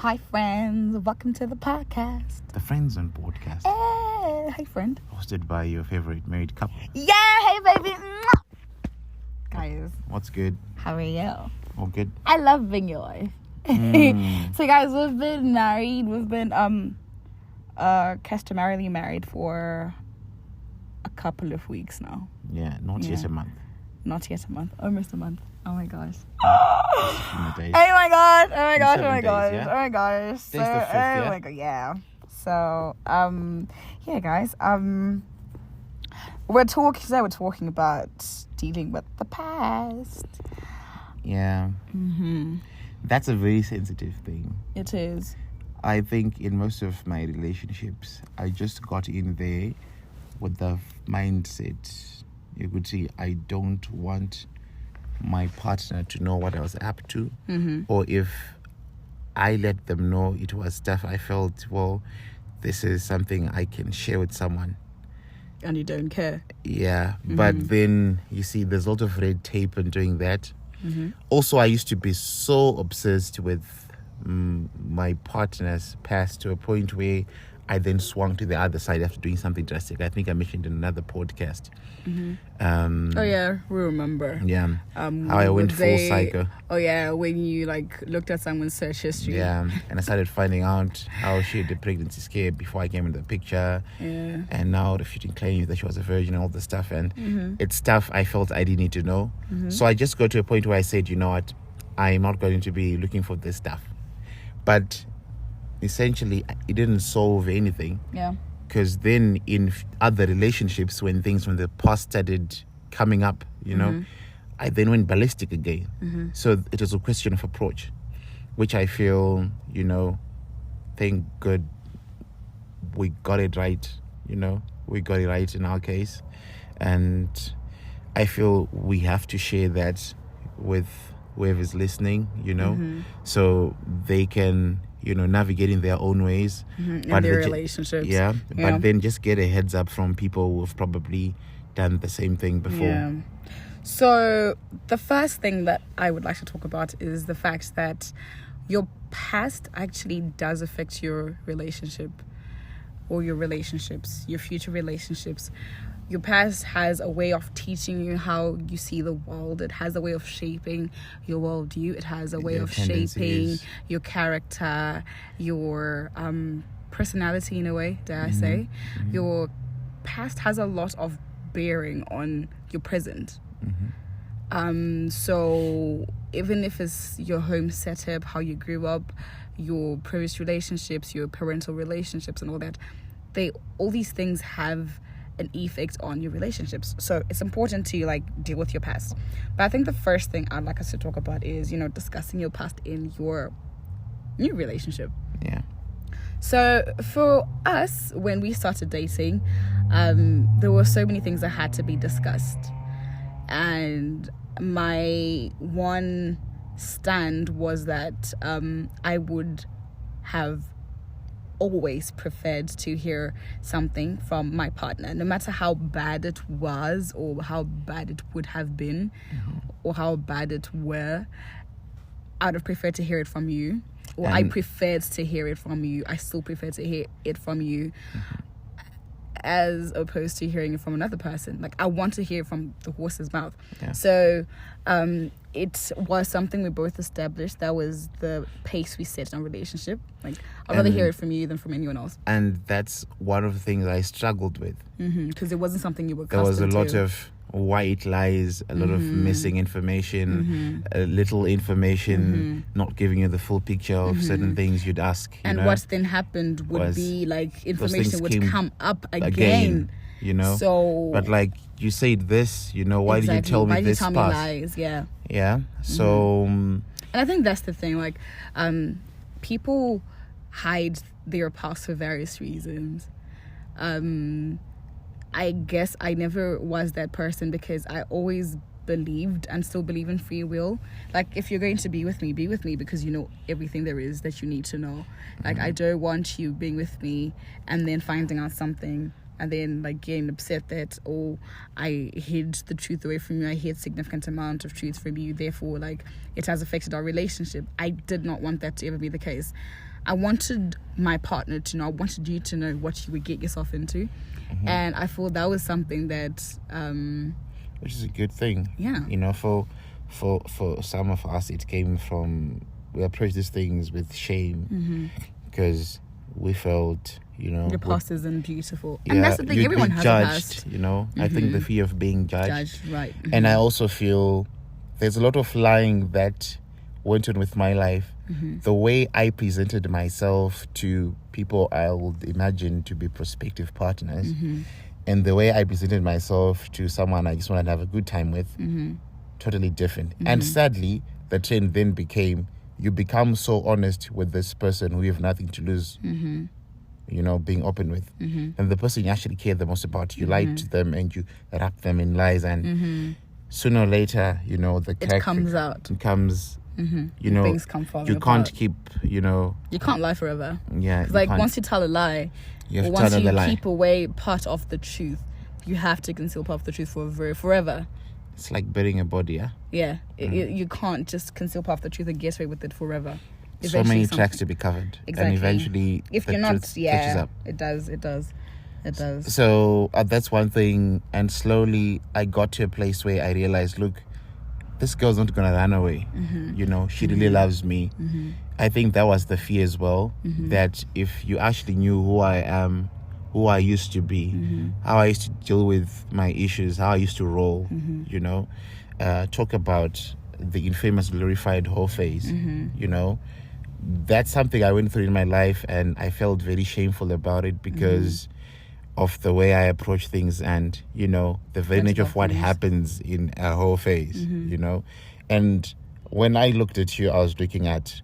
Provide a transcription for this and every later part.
Hi, friends. Welcome to the podcast. The Friend Zone podcast. Hey, hi, friend. Hosted by your favorite married couple. Yeah, hey, baby. Mwah! Guys, What's good? how are you? All good? I love being your wife. So, guys, we've been married. We've been customarily married for a couple of weeks now. Yeah, not yet a month. Not yet a month. Almost a month. Oh my gosh. In the days. Oh my gosh. Oh my In gosh. 7 Oh my days, gosh. yeah? Oh my gosh. So, Today's the 5th, yeah? oh my god, yeah. So, yeah, guys. We're talking about dealing with the past. Yeah. That's a very sensitive thing. It is. I think in most of my relationships, I just got in there with the mindset. You could see I don't want my partner to know what I was up to. Or if I let them know it was stuff I felt, well, this is something I can share with someone. And you don't care. Yeah, but then you see there's a lot of red tape in doing that. Also, I used to be so obsessed with my partner's past to a point where I then swung to the other side after doing something drastic. I think I mentioned in another podcast. Oh yeah, we remember. Yeah, how I went full psycho. Oh yeah, when you looked at someone's search history. Yeah, and I started finding out how she had a pregnancy scare before I came into the picture. Yeah. And now refuting claims that she was a virgin and all this stuff. And it's stuff I felt I didn't need to know. So I just got to a point where I said, you know what, I'm not going to be looking for this stuff. But essentially, it didn't solve anything. Yeah. Because then in other relationships, when things from the past started coming up, you know, I then went ballistic again. So it was a question of approach, which I feel, you know, thank God we got it right, you know, we got it right in our case. And I feel we have to share that with whoever's listening, you know, so they can, you know, navigate in their own ways. In their relationships. Yeah, but then just get a heads up from people who have probably done the same thing before. Yeah. So the first thing that I would like to talk about is the fact that your past actually does affect your relationship or your relationships, your future relationships. Your past has a way of teaching you how you see the world. It has a way of shaping your worldview. It has a way Your of shaping tendencies. your character, your personality in a way, dare I say. Your past has a lot of bearing on your present. So even if it's your home setup, how you grew up, your previous relationships, your parental relationships and all that, all these things have an effect on your relationships. So it's important to deal with your past. But I think the first thing I'd like us to talk about is, you know, discussing your past in your new relationship. Yeah. So for us, when we started dating, there were so many things that had to be discussed. And my one stand was that I would have always preferred to hear something from my partner, no matter how bad it was or how bad it would have been or how bad it were. I'd have preferred to hear it from you, or I preferred to hear it from you. I still prefer to hear it from you as opposed to hearing it from another person. I want to hear it from the horse's mouth. Yeah. So it was something we both established. That was the pace we set in our relationship. I'd rather hear it from you than from anyone else. And that's one of the things I struggled with. Because it wasn't something you were There was a accustomed lot to. of white lies, a lot of missing information, little information, not giving you the full picture of certain things you'd ask. And what then happened would be information things would came come up again. You know, So, but you said this, you know, why exactly. did you tell Why me did you this tell me past? lies? Yeah. Yeah. So And I think that's the thing. People hide their past for various reasons. I guess I never was that person because I always believed and still believe in free will. If you're going to be with me because you know everything there is that you need to know. I don't want you being with me and then finding out something and then getting upset that I hid the truth away from you. I hid significant amount of truth from you, therefore it has affected our relationship. I did not want that to ever be the case. I wanted my partner to know, I wanted you to know what you would get yourself into. And I thought that was something that which is a good thing. Yeah. You know, for some of us, it came from, we approach these things with shame because we felt, you know, the past isn't beautiful. yeah, And that's the thing, you'd everyone be has judged, a past. you know. I think the fear of being judged. Right. And I also feel there's a lot of lying that went on with my life. The way I presented myself to people I would imagine to be prospective partners, and the way I presented myself to someone I just wanted to have a good time with, totally different. And sadly, the trend then became, you become so honest with this person who you have nothing to lose, you know, being open with. And the person you actually care the most about, you lie to them and you wrap them in lies, and sooner or later, you know, the It comes out. It comes, you know, Things come falling you apart. can't keep, you know, You can't lie forever. yeah. 'Cause, you like, can't- once you tell a lie, you have or to once tell you another lie. keep away part of the truth, you have to conceal part of the truth forever. It's like burying a body, yeah? Yeah. You can't just conceal part of the truth and get away with it forever. So many Eventually tracks to be covered. Exactly. And eventually, If the you're not, truth catches yeah, up. it does. So that's one thing. And slowly, I got to a place where I realized, look, this girl's not going to run away. You know, she really loves me. I think that was the fear as well, that if you actually knew who I am, who I used to be, how I used to deal with my issues, how I used to roll, you know, talk about the infamous glorified whole phase, you know, that's something I went through in my life, and I felt very shameful about it because of the way I approach things, and, you know, the very nature of what happens in a whole phase, you know. And when I looked at you, I was looking at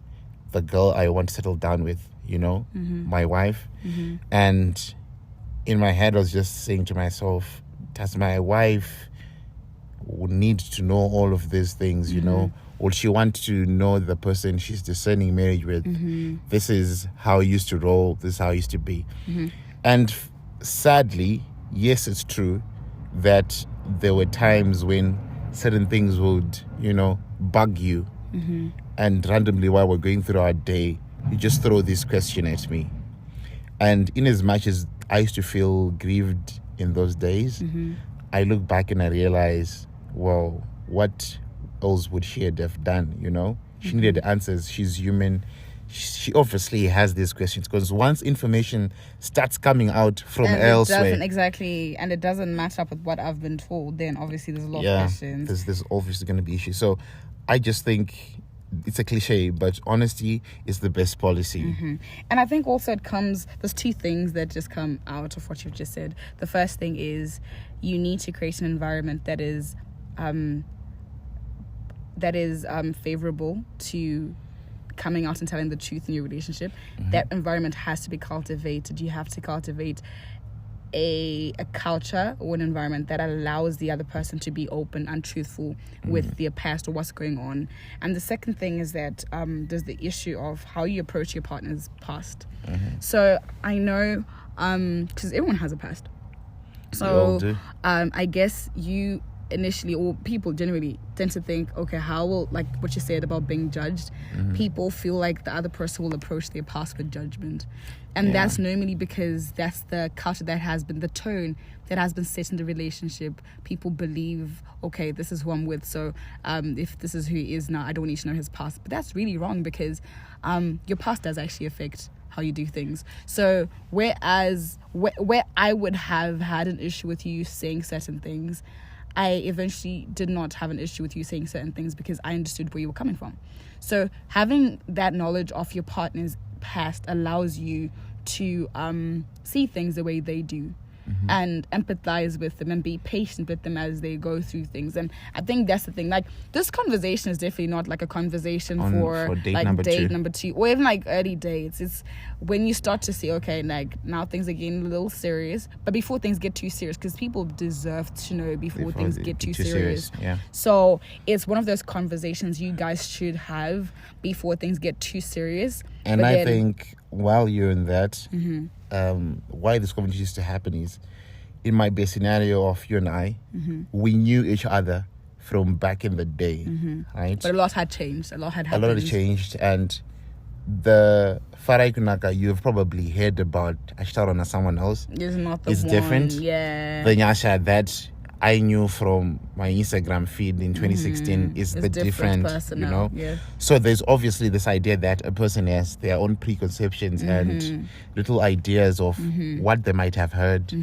the girl I want to settle down with, you know, my wife. And in my head, I was just saying to myself, does my wife need to know all of these things, you know? Will she want to know the person she's discerning marriage with? This is how I used to roll, this is how I used to be. And sadly, yes, it's true that there were times when certain things would, you know, bug you. And randomly, while we're going through our day, you just throw this question at me. And in as much as I used to feel grieved in those days, I look back and I realize, well, what else would she have done, you know? She needed answers. She's human. She obviously has these questions, because once information starts coming out from elsewhere, and it doesn't match up with what I've been told, then obviously there's a lot of questions. there's obviously going to be issues. So I just think it's a cliche, but honesty is the best policy. And I think also there's two things that just come out of what you've just said. The first thing is you need to create an environment that is favorable to coming out and telling the truth in your relationship. That environment has to be cultivated. You have to cultivate a culture or an environment that allows the other person to be open and truthful with their past or what's going on. And the second thing is that there's the issue of how you approach your partner's past. So I know, because everyone has a past. We all So do. I guess you initially, or people generally tend to think, okay, how will, like what you said about being judged, people feel like the other person will approach their past with judgment. And that's normally because that's the culture that has been, the tone that has been set in the relationship. People believe, okay, this is who I'm with, so if this is who he is now, I don't need to know his past. But that's really wrong, because your past does actually affect how you do things. So whereas where I would have had an issue with you saying certain things, I eventually did not have an issue with you saying certain things because I understood where you were coming from. So having that knowledge of your partner's past allows you to see things the way they do, and empathize with them and be patient with them as they go through things. And I think that's the thing. Like, this conversation is definitely not like a conversation for date like number date two. number 2 or even like early dates. It's when you start to see, okay, like now things are getting a little serious, but before things get too serious, because people deserve to know before things they get too get serious. Yeah. So it's one of those conversations you guys should have before things get too serious. And But I then- think while you're in that, why this conversation used to happen is, it might be a scenario of you and I, we knew each other from back in the day, right? But a lot had changed. A lot had A happened. lot had changed, and the Farai Kunaka you've probably heard about Ashtarona someone else It's not the is one. different. Yeah. The Nyasha that I knew from my Instagram feed in 2016 is It's the different different, person you now, know. yeah. So there's obviously this idea that a person has their own preconceptions and little ideas of what they might have heard,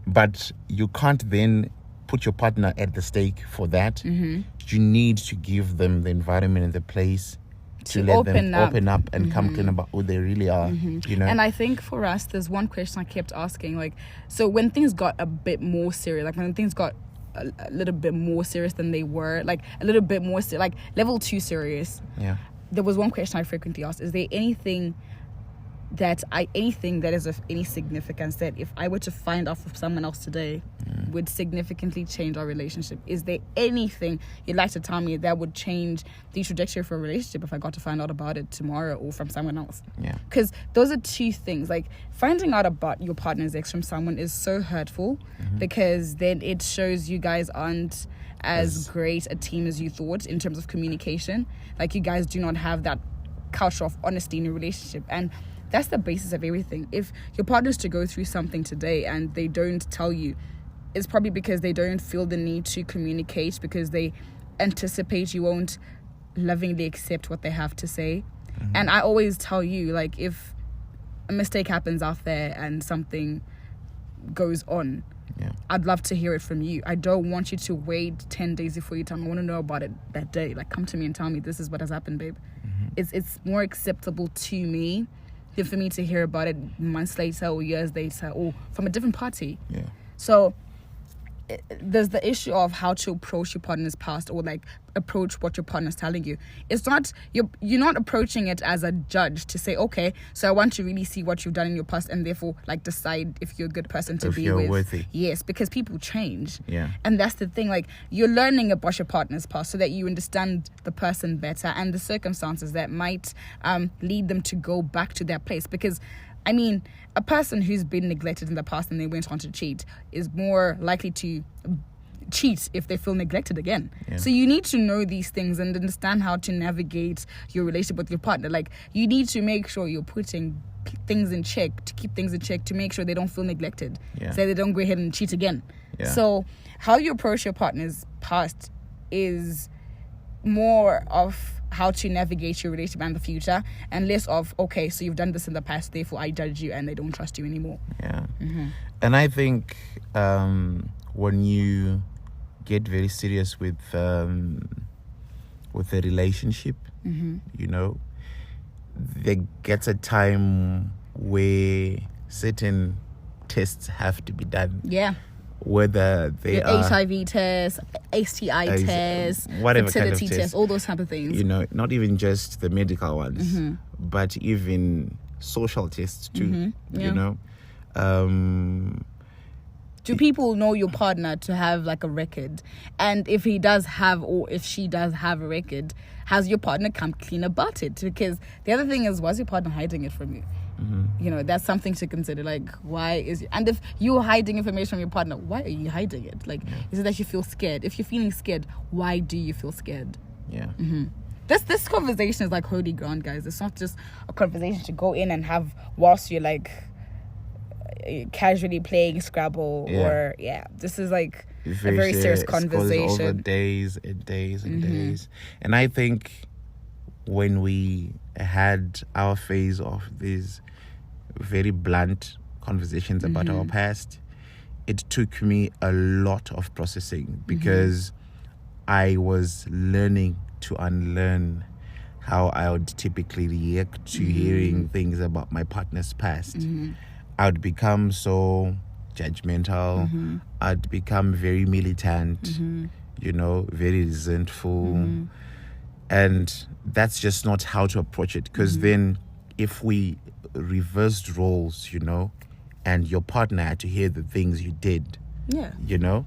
but you can't then put your partner at the stake for that. You need to give them the environment and the place to let them open up and come clean about who they really are, you know. And I think for us, there's one question I kept asking, like, so when things got a bit more serious, like when things got a little bit more serious than they were, like a little bit more, like level 2 serious, Yeah. there was one question I frequently asked, is there anything that is of any significance that if I were to find out from someone else today would significantly change our relationship? Is there anything you'd like to tell me that would change the trajectory of a relationship if I got to find out about it tomorrow or from someone else? Yeah. Because those are two things. Like, finding out about your partner's ex from someone is so hurtful because then it shows you guys aren't as great a team as you thought in terms of communication. Like, you guys do not have that culture of honesty in your relationship, and that's the basis of everything. If your partner's to go through something today and they don't tell you, it's probably because they don't feel the need to communicate, because they anticipate you won't lovingly accept what they have to say. And I always tell you, like, if a mistake happens out there and something goes on, I'd love to hear it from you. I don't want you to wait 10 days before you tell me. I want to know about it that day. Like, come to me and tell me, this is what has happened, babe. It's more acceptable to me than for me to hear about it months later or years later or from a different party. Yeah. So there's the issue of how to approach your partner's past, or like approach what your partner's telling you. It's not, you're not approaching it as a judge to say, okay, so I want to really see what you've done in your past and therefore like decide if you're a good person to If be you're with. worthy. Yes, because people change. Yeah. And that's the thing, like, you're learning about your partner's past so that you understand the person better and the circumstances that might lead them to go back to that place. Because, I mean, a person who's been neglected in the past and they went on to cheat is more likely to cheat if they feel neglected again. Yeah. So you need to know these things and understand how to navigate your relationship with your partner. Like, you need to make sure you're putting things in check, to keep things in check, to make sure they don't feel neglected. Yeah. So they don't go ahead and cheat again. Yeah. So how you approach your partner's past is more of how to navigate your relationship and the future, and less of, okay, so you've done this in the past, therefore I judge you and they don't trust you anymore. Yeah. And I think when you get very serious with a relationship, you know, there gets a time where certain tests have to be done. Yeah. Whether they Your are HIV test, STI test, whatever kind fertility of test, all those type of things. you know, not even just the medical ones, but even social tests too. Yeah. You know, Do people know your partner to have like a record? And if he does have, or if she does have a record, has your partner come clean about it? Because the other thing is, was your partner hiding it from you? You know, that's something to consider. Like, why is, and if you're hiding information from your partner, why are you hiding it? Like, is it that you feel scared? If you're feeling scared, why do you feel scared? yeah. This conversation is like holy ground, guys. It's not just a conversation to go in and have whilst you're like casually playing Scrabble or this is like a very serious It goes over conversation. days and days and days. And I think when we had our phase of these very blunt conversations about our past, it took me a lot of processing because I was learning to unlearn how I would typically react to hearing things about my partner's past. I would become so judgmental. I'd become very militant, you know, very resentful. And that's just not how to approach it. Because then if we reversed roles, you know, and your partner had to hear the things you did, you know,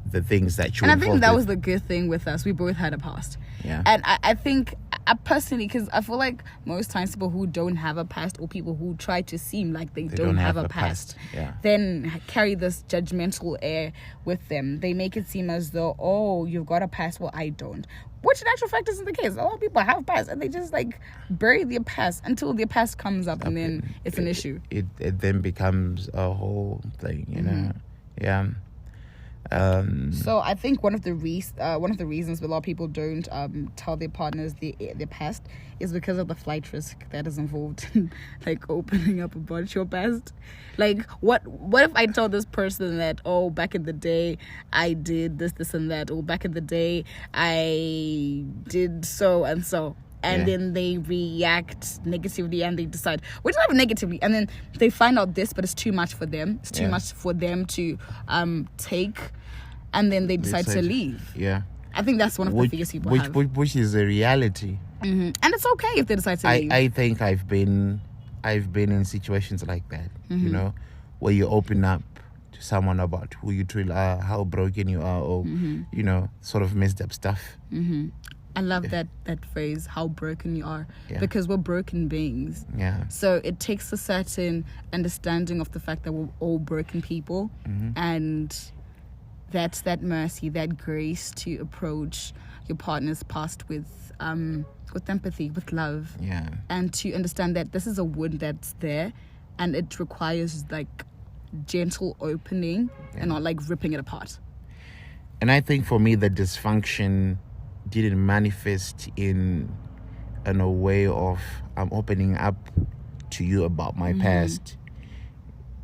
the things that you And I think that involved was the good thing with us. We both had a past. Yeah. And I think I personally, because I feel like most times people who don't have a past, or people who try to seem like they don't have a past, Yeah. then carry this judgmental air with them. They make it seem as though, oh, you've got a past, well, I don't. Which in actual fact isn't the case. A lot of people have past, and they just like bury their past until their past comes up, and then it's an issue. It then becomes a whole thing, you know. Yeah. So I think one of the reasons a lot of people don't tell their partners their past is because of the flight risk that is involved in like opening up about your past. Like what if I told this person that, oh, back in the day I did this and that, or back in the day I did so and so, and then they react negatively and they decide, which is not negatively, and then they find out this, but it's too much for them. It's too much for them to take, and then they decide to leave. Yeah. I think that's one of the biggest people have. Which is a reality. And it's okay if they decide to leave. I think I've been in situations like that, you know, where you open up to someone about who you truly are, how broken you are, or, you know, sort of messed up stuff. I love that phrase, how broken you are, because we're broken beings. Yeah. So it takes a certain understanding of the fact that we're all broken people, and that's that mercy, that grace to approach your partner's past with empathy, with love, and to understand that this is a wound that's there, and it requires like gentle opening and not like ripping it apart. And I think for me, the dysfunction didn't manifest in a way of I'm opening up to you about my past.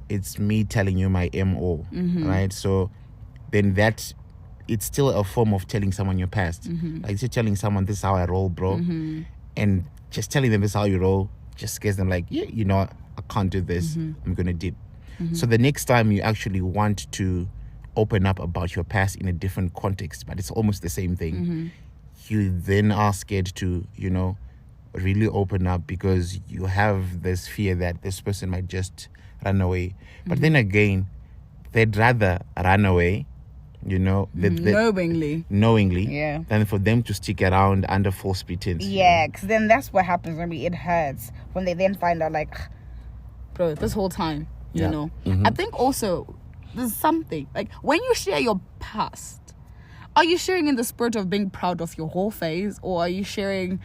It's me telling you my MO, right? So then it's still a form of telling someone your past. Like you're telling someone, this is how I roll, bro. And just telling them this is how you roll just scares them, like, yeah, you know, I can't do this. I'm going to dip. So the next time you actually want to open up about your past in a different context, but it's almost the same thing, you then are scared to, you know, really open up because you have this fear that this person might just run away. But then again, they'd rather run away, you know, knowingly, than for them to stick around under false pretense. Yeah, because then that's what happens. I mean, it hurts when they then find out, like, bro, this whole time, you know. I think also there's something, like, when you share your past, are you sharing in the spirit of being proud of your whole phase, or are you sharing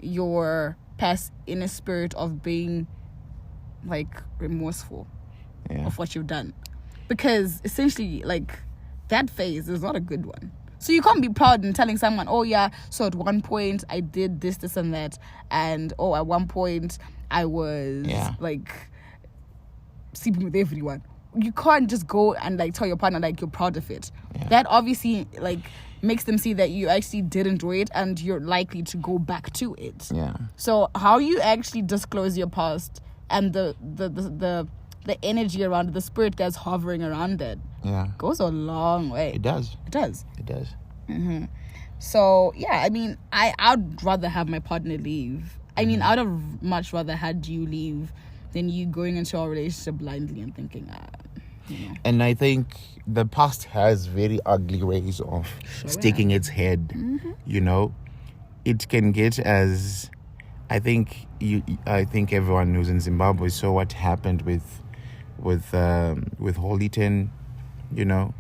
your past in a spirit of being, like, remorseful of what you've done? Because essentially, like, that phase is not a good one. So you can't be proud in telling someone, oh yeah, so at one point I did this and that, and oh, at one point I was like sleeping with everyone. You can't just go and like tell your partner like you're proud of it. That obviously like makes them see that you actually did enjoy it and you're likely to go back to it. So how you actually disclose your past and the energy around it, the spirit that's hovering around it, goes a long way. It does. So yeah, I mean, I'd rather have my partner leave. I mean, I'd have much rather had you leave than you going into our relationship blindly and thinking, you know. And I think the past has very ugly ways of sticking its head. You know, it can get as, I think everyone who's in Zimbabwe saw what happened with Holiton, you know.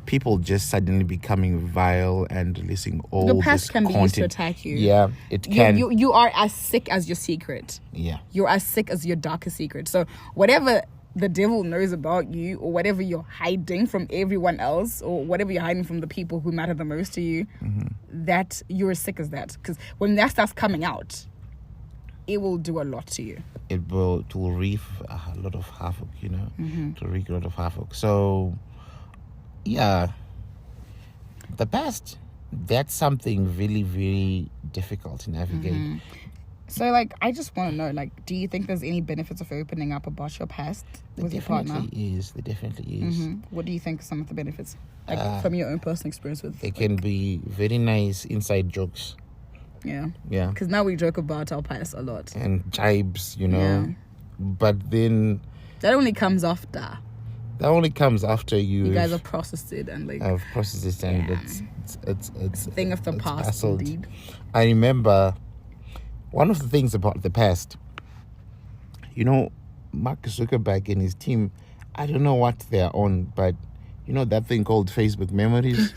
People just suddenly becoming vile and releasing all the past this can content. Be used to attack you. Yeah, it can. You are as sick as your secret. Yeah. You're as sick as your darkest secret. So whatever the devil knows about you, or whatever you're hiding from everyone else, or whatever you're hiding from the people who matter the most to you, that you're as sick as that. Because when that stuff's coming out, it will do a lot to you. It will wreak a lot of havoc, you know. To wreak a lot of havoc. So yeah, the past, that's something really, really difficult to navigate. So, like, I just want to know, like, do you think there's any benefits of opening up about your past with your partner? There definitely is. What do you think are some of the benefits, like, from your own personal experience with? They can be very nice inside jokes. Yeah. Because now we joke about our past a lot. And jibes, you know. But then that only comes after. That only comes after you guys have processed it and like I've processed it, and it's a thing of the past. Puzzled. Indeed. I remember one of the things about the past. You know, Mark Zuckerberg and his team, I don't know what they're on, but you know that thing called Facebook Memories?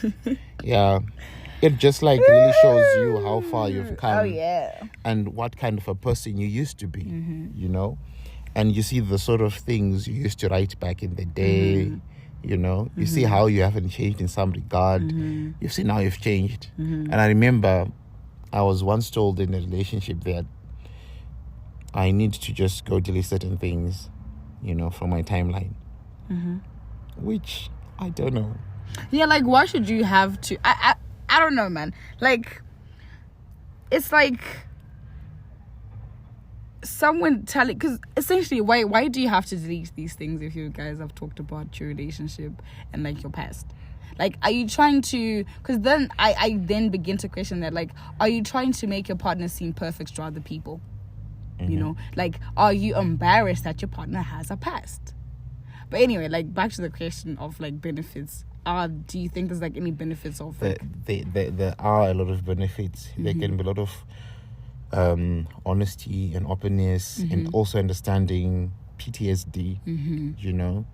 Yeah. It just like really shows you how far you've come. Oh, yeah. And what kind of a person you used to be, you know? And you see the sort of things you used to write back in the day, you know? You see how you haven't changed in some regard. You've seen how you've changed. And I remember I was once told in a relationship that I need to just go delete certain things, you know, from my timeline. Which, I don't know. Yeah, like, why should you have to... I don't know, man. Like, it's like someone telling, because essentially, why do you have to delete these things if you guys have talked about your relationship and like your past? Like, are you trying to, because then I then begin to question that, like, are you trying to make your partner seem perfect to other people? You know, like, are you embarrassed that your partner has a past? But anyway, like, back to the question of like benefits. Do you think there's like any benefits of like... There are a lot of benefits. There can be a lot of honesty and openness, and also understanding PTSD. You know,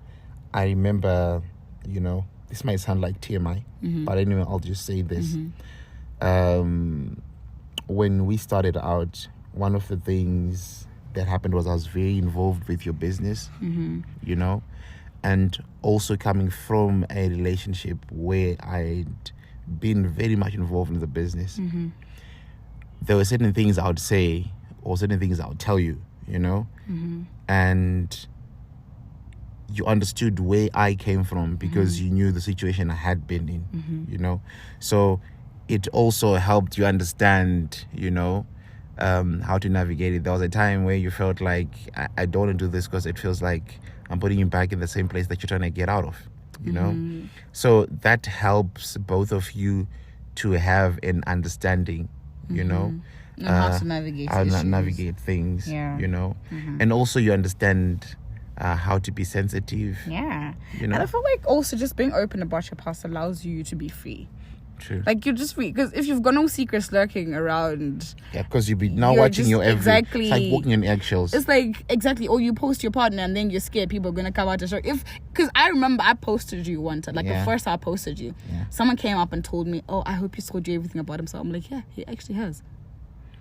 I remember, you know, this might sound like TMI, but anyway, I'll just say this. When we started out, one of the things that happened was I was very involved with your business, you know, and also coming from a relationship where I'd been very much involved in the business. There were certain things I would say or certain things I would tell you, you know, and you understood where I came from because you knew the situation I had been in, you know. So it also helped you understand, you know, how to navigate it. There was a time where you felt like, I don't want to do this because it feels like I'm putting you back in the same place that you're trying to get out of, you know. So that helps both of you to have an understanding, you know, and how to navigate things, Yeah. you know, and also you understand how to be sensitive. Yeah. You know? And I feel like also just being open about your past allows you to be free. True. Like, you're just free. Because if you've got no secrets lurking around... Yeah, because you'll be now you're watching just your every... exactly... It's like walking on eggshells. It's like, exactly. Or you post your partner and then you're scared people are going to come out to show... Because I remember I posted you one time. Like, the first time I posted you. Yeah. Someone came up and told me, oh, I hope he told you everything about himself. I'm like, yeah, he actually has.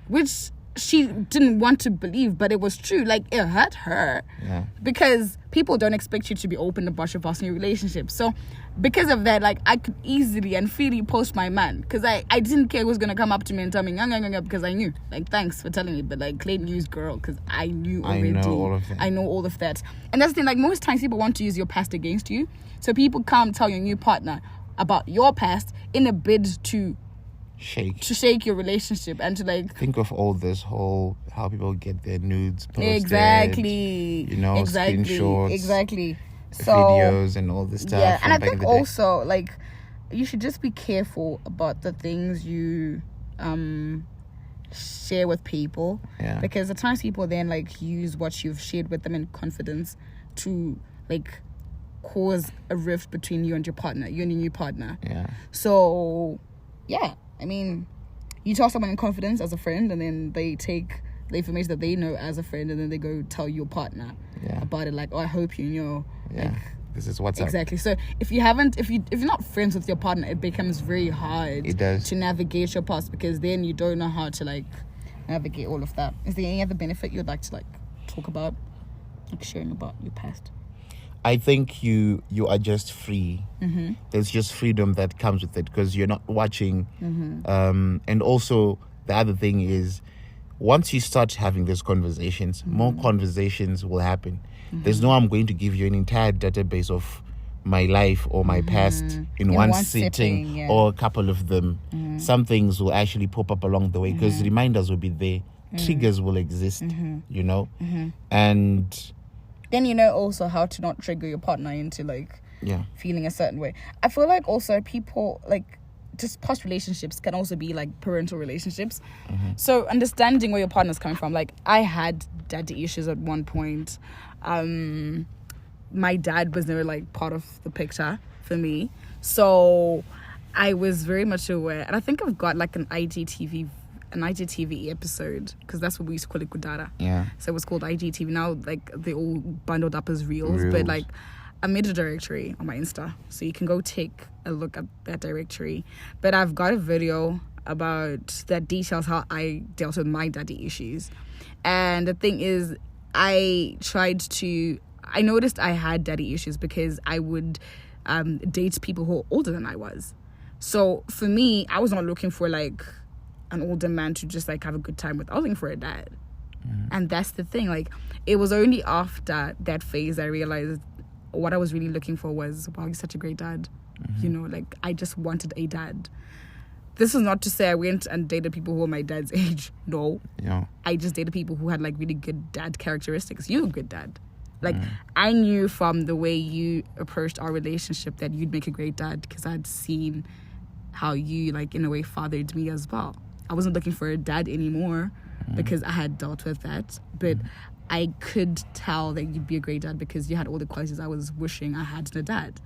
Which she didn't want to believe, but it was true. Like, it hurt her. Yeah. Because people don't expect you to be open about your past in your relationship. So because of that, like, I could easily and freely post my man, because I didn't care who was going to come up to me and tell me because I knew. Like, thanks for telling me, but like, claim you girl, because I knew already. I know all of that. I know all of that. And that's the thing, like, most times people want to use your past against you. So people come tell your new partner about your past in a bid to shake your relationship and to like... Think of all this whole, how people get their nudes posted. Exactly. You know, screenshots. Exactly. So, videos and all this stuff. Yeah, and I think also, like, you should just be careful about the things you share with people. Yeah. Because at times people then, like, use what you've shared with them in confidence to, like, cause a rift between you and your partner, you and your new partner. Yeah. So, yeah. I mean, you tell someone in confidence as a friend, and then they take the information that they know as a friend, and then they go tell your partner about it. Like, oh, I hope you know. Yeah. Like, this is what's exactly. up. So if you're not friends with your partner, it becomes very hard. It does. To navigate your past, because then you don't know how to like navigate all of that. Is there any other benefit you'd like to like talk about, like sharing about your past? I think you are just free. There's just freedom that comes with it because you're not watching. And also the other thing is, once you start having these conversations, more conversations will happen. There's no, I'm going to give you an entire database of my life or my past in one sitting or a couple of them. Some things will actually pop up along the way because reminders will be there. Triggers will exist, you know? And then you know also how to not trigger your partner into like feeling a certain way. I feel like also people like just past relationships can also be like parental relationships. So understanding where your partner's coming from. Like, I had daddy issues at one point. my dad was never like part of the picture for me. So I was very much aware, and I think I've got like an IGTV episode, because that's what we used to call it, Kudara. Yeah. So it was called IGTV. Now like they all bundled up as reels. But like I made a directory on my Insta, so you can go take a look at that directory. But I've got a video about that details how I dealt with my daddy issues. And the thing is, I noticed I had daddy issues because I would date people who were older than I was. So for me, I was not looking for like an older man to just like have a good time with. I was looking for a dad. And that's the thing, like it was only after that phase I realized what I was really looking for was, wow, he's such a great dad. You know, like I just wanted a dad. This is not to say I went and dated people who were my dad's age. No. Yeah. I just dated people who had like really good dad characteristics. You're a good dad. Like I knew from the way you approached our relationship that you'd make a great dad, because I'd seen how you like in a way fathered me as well. I wasn't looking for a dad anymore because I had dealt with that, but I could tell that you'd be a great dad because you had all the qualities I was wishing I had in a dad.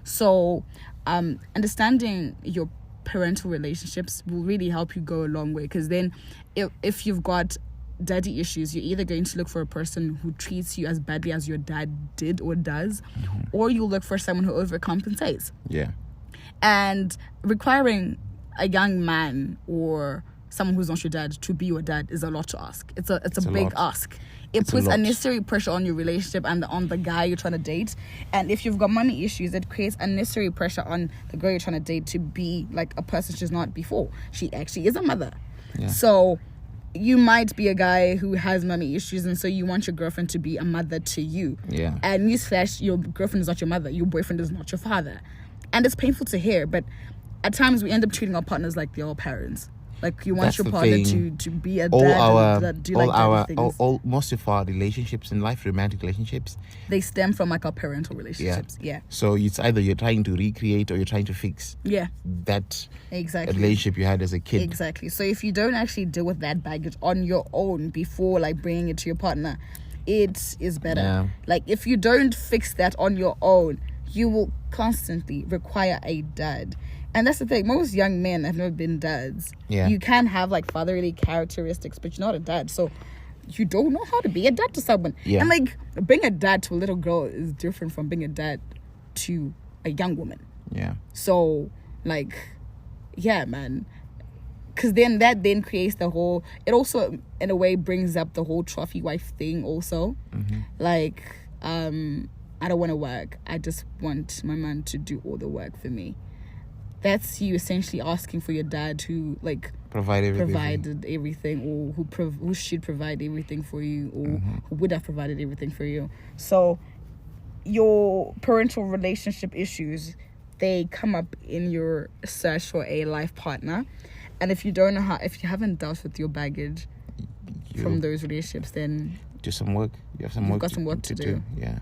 So understanding your parental relationships will really help you go a long way, because then if you've got daddy issues, you're either going to look for a person who treats you as badly as your dad did or does, or you'll look for someone who overcompensates. Yeah. And requiring a young man or someone who's not your dad to be your dad is a lot to ask. It's a big ask. It puts unnecessary pressure on your relationship and on the guy you're trying to date. And if you've got money issues, it creates unnecessary pressure on the girl you're trying to date to be like a person she's not before. She actually is a mother. Yeah. So you might be a guy who has mommy issues, and so you want your girlfriend to be a mother to you. Yeah. And newsflash, your girlfriend is not your mother. Your boyfriend is not your father. And it's painful to hear, but at times we end up treating our partners like they're our parents. Like you want That's your the partner thing. to be a All dad our, and do all like our, daddy things. all most of our relationships in life, romantic relationships, They stem from like our parental relationships. Yeah. So it's either you're trying to recreate or you're trying to fix Yeah. that Exactly. relationship you had as a kid. Exactly. So if you don't actually deal with that baggage on your own before like bringing it to your partner, it is better. Yeah. Like if you don't fix that on your own, you will constantly require a dad. And that's the thing. Most young men have never been dads. Yeah. You can have like fatherly characteristics, but you're not a dad. So you don't know how to be a dad to someone. Yeah. And like being a dad to a little girl is different from being a dad to a young woman. Yeah. So like, yeah, man. Because then that then creates the whole, it also in a way brings up the whole trophy wife thing also. Like, I don't want to work. I just want my man to do all the work for me. That's you essentially asking for your dad who like Provided everything, or who should provide everything for you, or who would have provided everything for you. So your parental relationship issues, they come up in your search for a life partner. And if you don't know how, if you haven't dealt with your baggage from those relationships, then do some work. You have some work. Got some work to do. Yeah,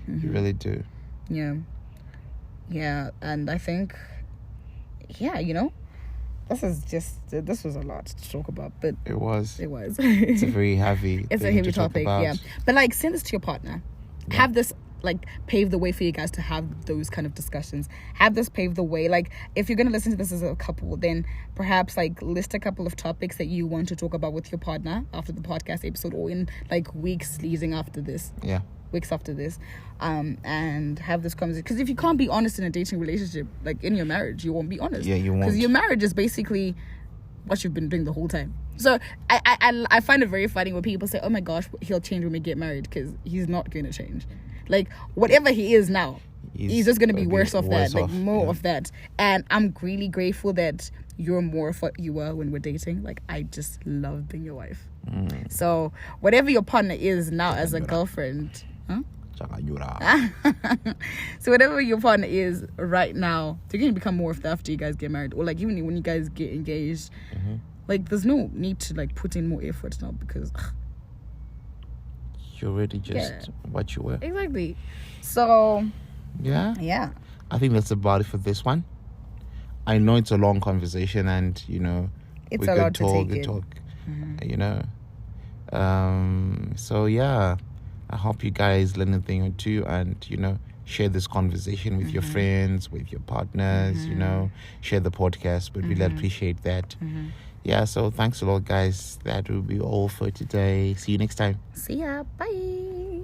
you really do. Yeah. And I think, you know, this was a lot to talk about, but it was. It's a very heavy. It's a heavy topic, yeah. But like, send this to your partner. Yeah. Have this like pave the way for you guys to have those kind of discussions. Have this pave the way. Like, if you're gonna listen to this as a couple, then perhaps like list a couple of topics that you want to talk about with your partner after the podcast episode, or in like weeks leading after this. Yeah. Weeks after this, and have this conversation. Because if you can't be honest in a dating relationship, like in your marriage, you won't be honest. Yeah, you won't. Because your marriage is basically what you've been doing the whole time. So I find it very funny when people say, "Oh my gosh, he'll change when we get married," because he's not going to change. Like whatever he is now, he's just going to be worse off that, like more of that. And I'm really grateful that you're more of what you were when we're dating. Like I just love being your wife. So whatever your partner is now as a girlfriend. So whatever your partner is right now, they're going to become more of that after you guys get married, or like even when you guys get engaged. Like there's no need to like put in more effort now, because you're already just what you were. Exactly. So yeah, I think that's about it for this one. I know it's a long conversation, and you know it's a lot to take in. You know, so yeah, I hope you guys learn a thing or two, and share this conversation with your friends, with your partners. Share the podcast. But we'll appreciate that. Yeah, so thanks a lot, guys. That will be all for today. See you next time. See ya. Bye.